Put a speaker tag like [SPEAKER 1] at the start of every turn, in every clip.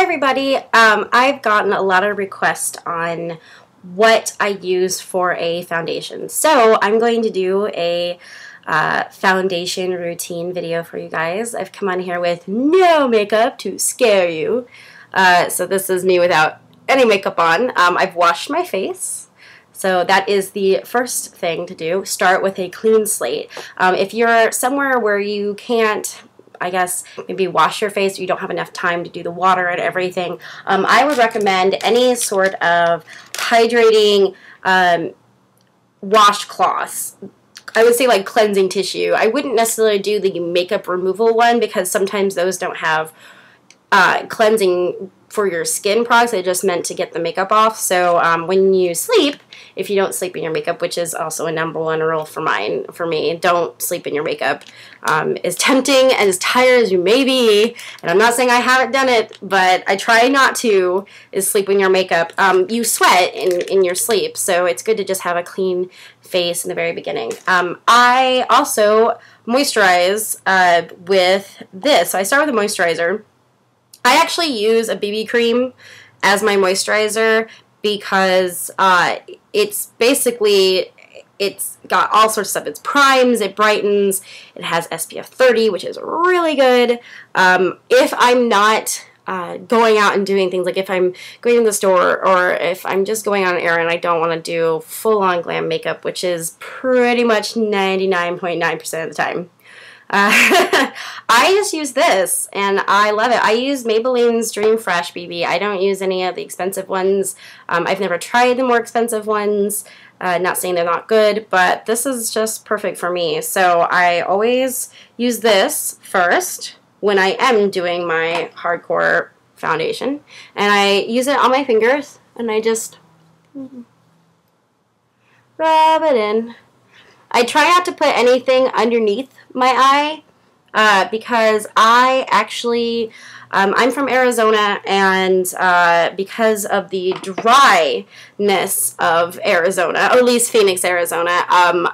[SPEAKER 1] everybody. I've gotten a lot of requests on what I use for a foundation. So I'm going to do a foundation routine video for you guys. I've come on here with no makeup to scare you. So this is me without any makeup on. I've washed my face. So that is the first thing to do. Start with a clean slate. If you're somewhere where you can't, I guess, maybe wash your face, or you don't have enough time to do the water and everything, I would recommend any sort of hydrating washcloths. I would say like cleansing tissue. I wouldn't necessarily do the makeup removal one because sometimes those don't have cleansing for your skin products. They're just meant to get the makeup off. So when you sleep, if you don't sleep in your makeup, which is also a #1 rule for me, don't sleep in your makeup. As tempting and as tired as you may be, and I'm not saying I haven't done it, but I try not to, is sleep in your makeup. You sweat in your sleep, so it's good to just have a clean face in the very beginning. I also moisturize with this. So I start with a moisturizer. I actually use a BB cream as my moisturizer because it's basically, it's got all sorts of stuff. It primes, it brightens, it has SPF 30, which is really good. If I'm not going out and doing things, like if I'm going to the store or if I'm just going on an errand, I don't want to do full-on glam makeup, which is pretty much 99.9% of the time. I just use this, and I love it. I use Maybelline's Dream Fresh BB. I don't use any of the expensive ones. I've never tried the more expensive ones. Not saying they're not good, but this is just perfect for me. So I always use this first when I am doing my hardcore foundation. And I use it on my fingers, and I just rub it in. I try not to put anything underneath my eye because I actually, I'm from Arizona, and because of the dryness of Arizona, or at least Phoenix, Arizona,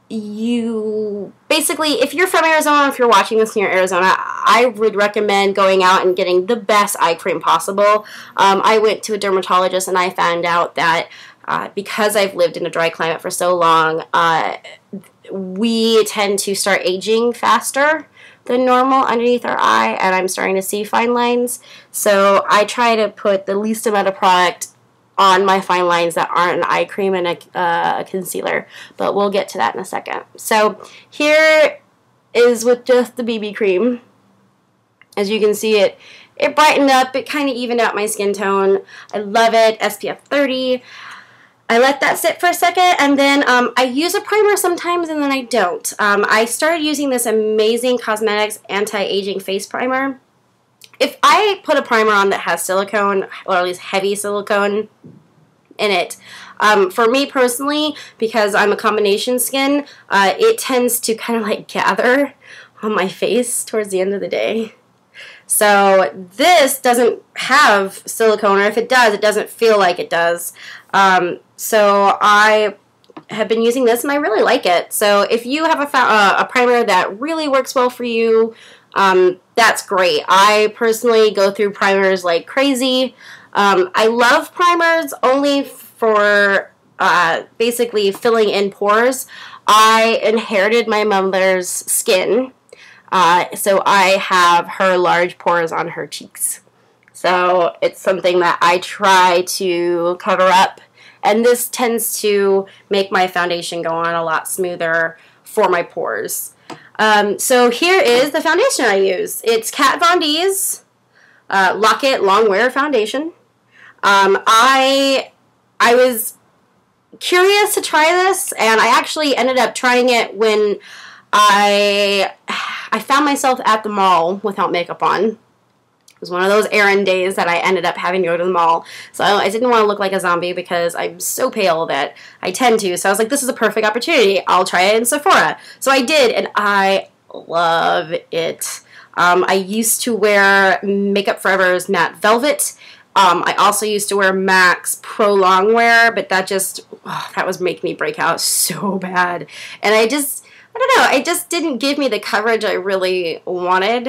[SPEAKER 1] you basically, if you're from Arizona, if you're watching this near Arizona, I would recommend going out and getting the best eye cream possible. I went to a dermatologist and I found out that because I've lived in a dry climate for so long, we tend to start aging faster than normal underneath our eye, and I'm starting to see fine lines. So I try to put the least amount of product on my fine lines that aren't an eye cream and a concealer, but we'll get to that in a second. So here is with just the BB cream. As you can see, it brightened up, it kind of evened out my skin tone. I love it. SPF 30. I let that sit for a second, and then I use a primer sometimes, and then I don't. I started using this amazing Cosmetics anti-aging face primer. If I put a primer on that has silicone, or at least heavy silicone in it, for me personally, because I'm a combination skin, it tends to kind of like gather on my face towards the end of the day. So this doesn't have silicone, or if it does, it doesn't feel like it does. So I have been using this, and I really like it. So if you have a primer that really works well for you, that's great. I personally go through primers like crazy. I love primers only for basically filling in pores. I inherited my mother's skin. So I have her large pores on her cheeks. So it's something that I try to cover up. And this tends to make my foundation go on a lot smoother for my pores. So here is the foundation I use. It's Kat Von D's Lock-It Longwear foundation. I was curious to try this, and I actually ended up trying it when I found myself at the mall without makeup on. It was one of those errand days that I ended up having to go to the mall. So I didn't want to look like a zombie because I'm so pale that I tend to. So I was like, this is a perfect opportunity. I'll try it in Sephora. So I did, and I love it. I used to wear Makeup Forever's Matte Velvet. I also used to wear MAC's Pro Longwear, but that just, that was making me break out so bad. And I just, I don't know, it just didn't give me the coverage I really wanted.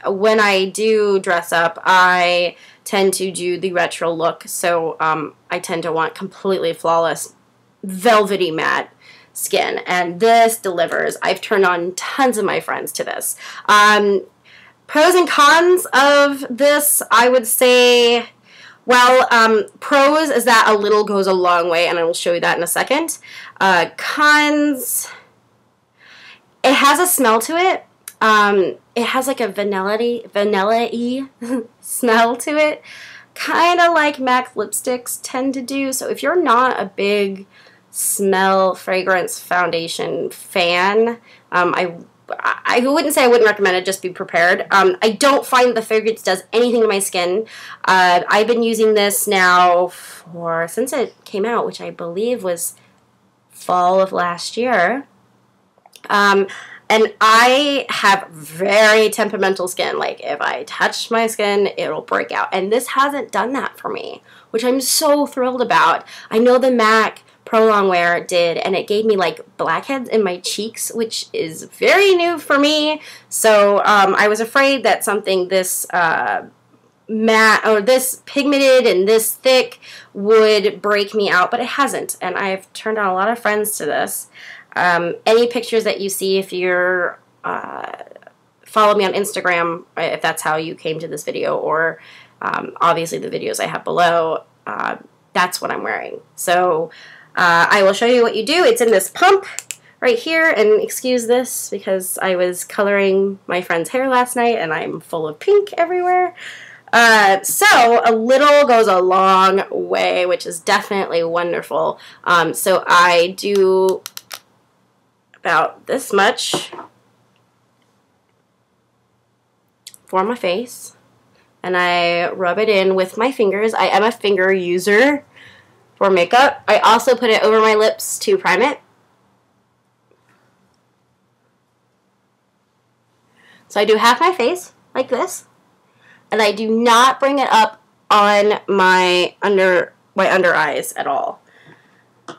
[SPEAKER 1] When I do dress up, I tend to do the retro look, so I tend to want completely flawless, velvety matte skin, and this delivers. I've turned on tons of my friends to this. Pros and cons of this, I would say, well, pros is that a little goes a long way, and I will show you that in a second. Cons, it has a smell to it. It has like a vanilla-y smell to it, kind of like MAC lipsticks tend to do. So if you're not a big smell, fragrance, foundation fan, I wouldn't say I wouldn't recommend it, just be prepared. I don't find the fragrance does anything to my skin. I've been using this now since it came out, which I believe was fall of last year. And I have very temperamental skin. Like, if I touch my skin, it'll break out. And this hasn't done that for me, which I'm so thrilled about. I know the MAC Pro Longwear did, and it gave me like blackheads in my cheeks, which is very new for me. So I was afraid that something this matte or this pigmented and this thick would break me out, but it hasn't. And I've turned on a lot of friends to this. Any pictures that you see, if you're follow me on Instagram, if that's how you came to this video, or obviously the videos I have below, that's what I'm wearing. So I will show you what you do. It's in this pump right here, and excuse this because I was coloring my friend's hair last night and I'm full of pink everywhere. So a little goes a long way, which is definitely wonderful. So I do about this much for my face, and I rub it in with my fingers. I am a finger user for makeup. I also put it over my lips to prime it. So I do half my face like this, and I do not bring it up on my under eyes at all.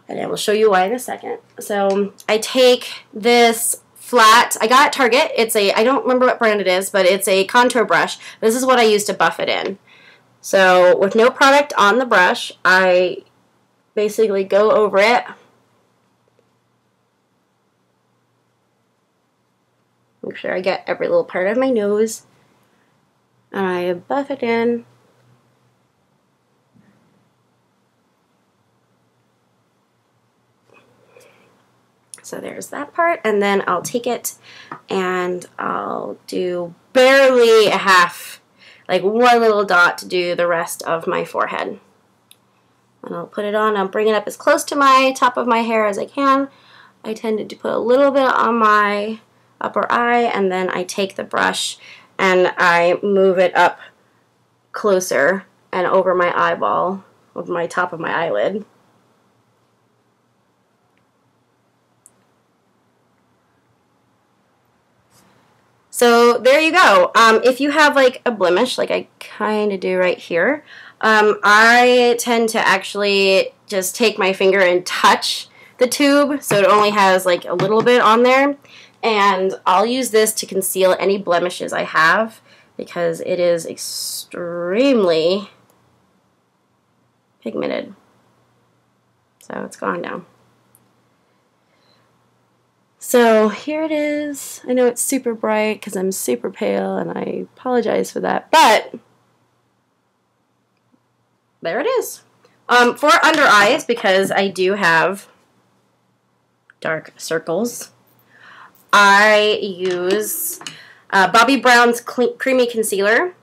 [SPEAKER 1] And I will show you why in a second. So I take this flat, I got it at Target. It's a, I don't remember what brand it is, but it's a contour brush. This is what I use to buff it in. So with no product on the brush, I basically go over it. Make sure I get every little part of my nose. And I buff it in. So there's that part, and then I'll take it and I'll do barely a half, like one little dot to do the rest of my forehead. And I'll put it on, I'll bring it up as close to my top of my hair as I can. I tended to put a little bit on my upper eye, and then I take the brush and I move it up closer and over my eyeball, over my top of my eyelid. So there you go. If you have like a blemish, like I kind of do right here, I tend to actually just take my finger and touch the tube, so it only has like a little bit on there, and I'll use this to conceal any blemishes I have, because it is extremely pigmented. So it's gone now. So here it is. I know it's super bright because I'm super pale, and I apologize for that, but there it is. For under eyes, because I do have dark circles, I use Bobbi Brown's Creamy Concealer,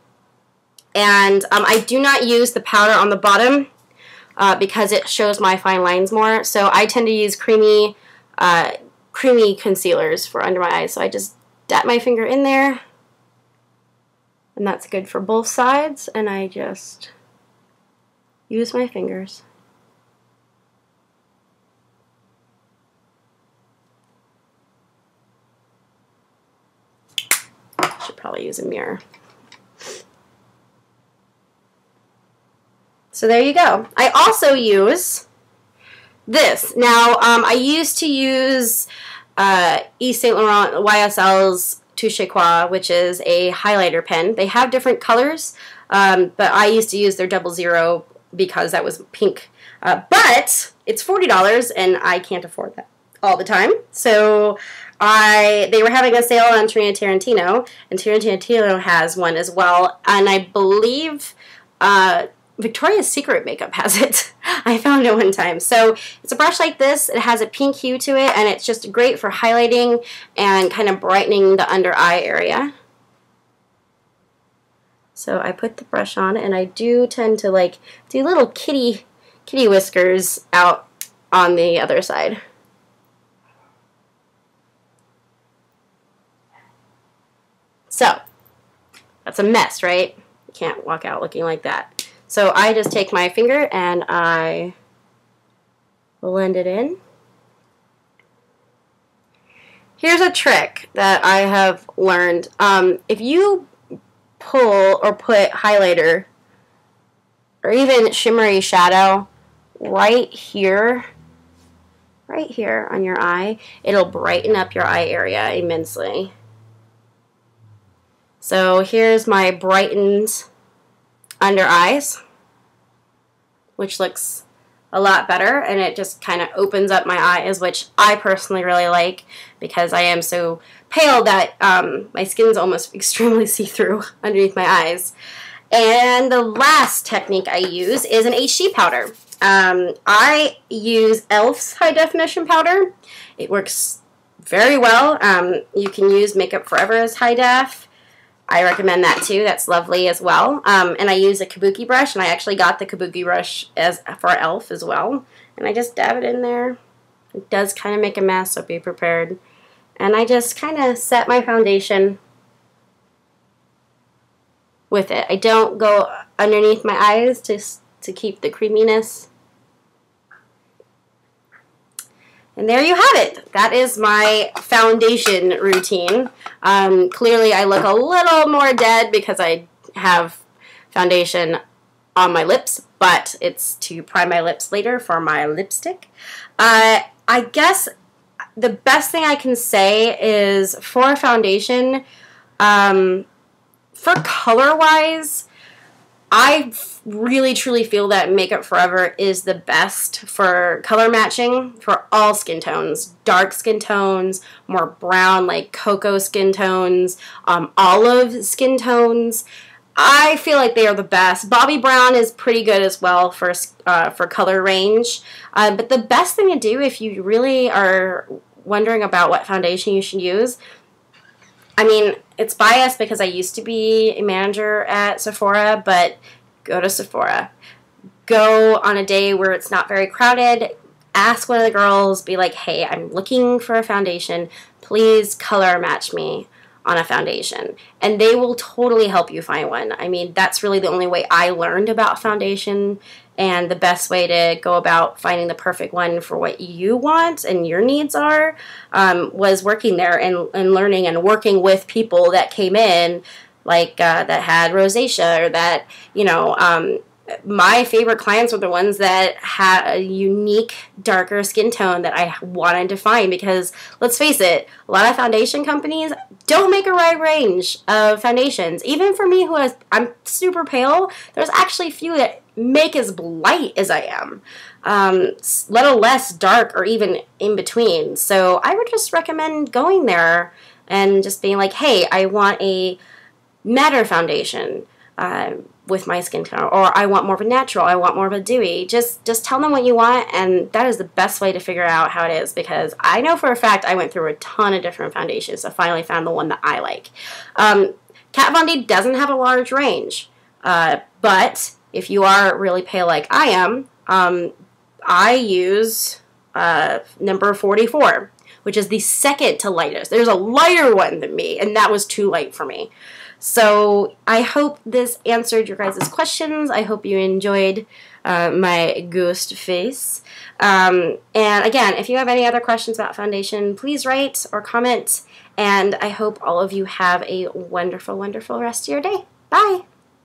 [SPEAKER 1] and I do not use the powder on the bottom because it shows my fine lines more, so I tend to use creamy concealers for under my eyes. So I just dab my finger in there, and that's good for both sides, and I just use my fingers. Should probably use a mirror. So there you go. I also use this. Now, I used to use Yves Saint Laurent YSL's Touche Quoi, which is a highlighter pen. They have different colors, but I used to use their 00 because that was pink. But it's $40, and I can't afford that all the time. So they were having a sale on Tarantino, and Tarantino has one as well. And I believe Victoria's Secret makeup has it. I found it one time. So it's a brush like this. It has a pink hue to it, and it's just great for highlighting and kind of brightening the under eye area. So I put the brush on, and I do tend to like do little kitty whiskers out on the other side. So that's a mess, right? You can't walk out looking like that. So I just take my finger and I blend it in. Here's a trick that I have learned. If you pull or put highlighter or even shimmery shadow right here on your eye, it'll brighten up your eye area immensely. So here's my brightened under eyes, which looks a lot better, and it just kind of opens up my eyes, which I personally really like because I am so pale that my skin's almost extremely see-through underneath my eyes. And the last technique I use is an HD powder. I use e.l.f.'s high definition powder. It works very well. You can use Makeup Forever's high def. I recommend that too. That's lovely as well. And I use a kabuki brush, and I actually got the kabuki brush for e.l.f. as well. And I just dab it in there. It does kind of make a mess, so be prepared. And I just kind of set my foundation with it. I don't go underneath my eyes to keep the creaminess. And there you have it. That is my foundation routine. Clearly I look a little more dead because I have foundation on my lips, but it's to prime my lips later for my lipstick. I guess the best thing I can say is for foundation, for color-wise, I really truly feel that Makeup Forever is the best for color matching for all skin tones. Dark skin tones, more brown like cocoa skin tones, olive skin tones. I feel like they are the best. Bobbi Brown is pretty good as well for color range. But the best thing to do if you really are wondering about what foundation you should use, I mean, it's biased because I used to be a manager at Sephora, but go to Sephora. Go on a day where it's not very crowded. Ask one of the girls, be like, hey, I'm looking for a foundation. Please color match me on a foundation. And they will totally help you find one. I mean, that's really the only way I learned about foundation, and the best way to go about finding the perfect one for what you want and your needs are was working there and learning and working with people that came in like that had rosacea, or that, you know, my favorite clients were the ones that had a unique darker skin tone that I wanted to find, because let's face it, a lot of foundation companies don't make a wide range of foundations. Even for me, I'm super pale, there's actually few that make as light as I am, let alone less dark or even in between. So I would just recommend going there and just being like, hey, I want a matte foundation with my skin tone, or I want more of a natural, I want more of a dewy. Just tell them what you want, and that is the best way to figure out how it is, because I know for a fact I went through a ton of different foundations to finally found the one that I like. Kat Von D doesn't have a large range, but if you are really pale like I am, I use number 44, which is the second to lightest. There's a lighter one than me, and that was too light for me. So I hope this answered your guys' questions. I hope you enjoyed my ghost face. And again, if you have any other questions about foundation, please write or comment. And I hope all of you have a wonderful, wonderful rest of your day. Bye!